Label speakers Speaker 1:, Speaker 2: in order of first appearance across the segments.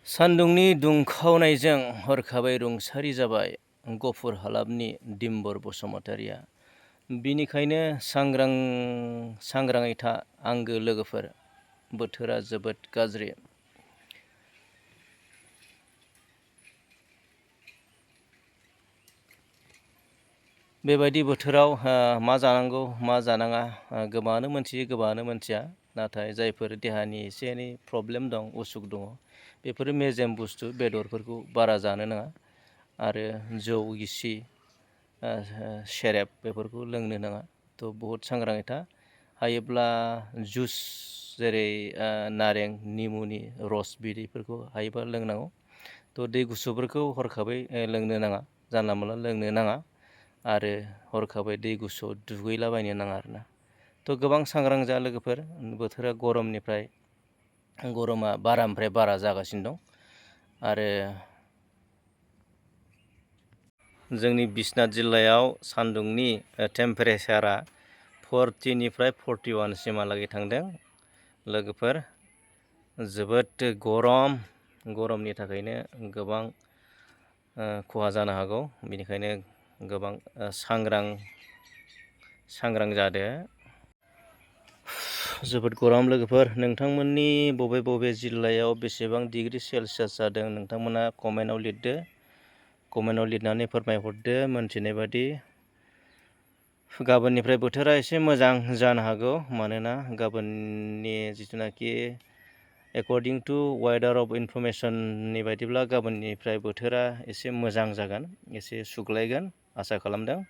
Speaker 1: सान्दुंनि दुंखावनायजों हरखाबै रुंसारि जाबाय गफुर हालामनि दिम्बर बसुमतारिया। बिनिखायनो सांग्राङै था आंगो लोगोफोर, बोथोरा जोबोद गाज्रि। बेबायदि बोथोराव मा जानांगौ मा जानाङा गोबाङानो मोनथियो, गोबाङानो मोनथिया। नाथाय जायफोर देहानि एसे एनै प्रब्लेम दं, उसुख दङ, बेफोरो मेजेम बुस्थु बेदरफोरखौ बारा जानो नाङा आरो जौ गिसि सेरेब बेफोरखौ लोंनो नाङा। थ' बहुद सांग्राङै था। हायोब्ला जुस जेरै नारें निमुनि रस बिदैफोरखौ हायोबा लोंनांगौ। थ' दै गुसुफोरखौ हरखाबै लोंनो नाङा, जानला मोनला लोंनो नाङा आरो हरखाबै दै गुसुआव दुगैलाबायनो नाङा आरोना। थ' गोबां सांग्रां जा लोगोफोर, बोथोरा गरमा बारानिफ्राय बारा जागासिनो दं आरो जोंनि बिश्वनाथ जिल्लायाव सान्दुंनि टेम्पारेचारा 40निफ्राय 41 सिमहालागै थांदों। लोगोफोर जोबोद गरमनि थाखायनो गोबां खहा जानो हागौ। बेनिखायनो गोबां सांग्रां जादो। जोबोद गरम लोगोफोर, नोंथांमोननि बबे जिल्लायाव बेसेबां डिग्रि सेलसियास जादों नोंथांमोना कमेन्टआव लिरदो। कमेन्टआव लिरनानै फोरमायहरदो मोनथिनाय बादि। गाबोननिफ्राय बोथोरा एसे मोजां जानो हागौ, मानोना गाबोननि जिथुनाखि एकर्डिं टु वेदार अफ इनफरमेसननि बायदिब्ला गाबोननिफ्राय बोथोरा एसे मोजां जागोन, एसे सुग्लायगोन आसा खालामदों।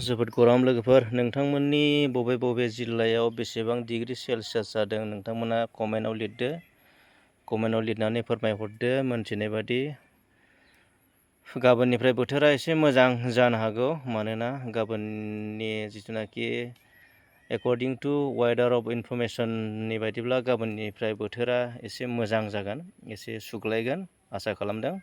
Speaker 1: जोबोद गरम लोगोफोर, नोंथांमोननि बबे जिल्लायाव बेसेबां डिग्रि सेलसियास जादों नोंथांमोना कमेन्टआव लिरदो। कमेन्टआव लिरनानै फोरमायहरदो मोनथिनाय बादि। गाबोननिफ्राय बोथोरा एसे मोजां जानो हागौ, मानोना गाबोननि जिथुनाखि एकर्डिं टु वेदार अफ इनफरमेसननि बायदिब्ला गाबोननिफ्राय बोथोरा एसे मोजां जागोन, एसे सुग्लायगोन आसा खालामदों।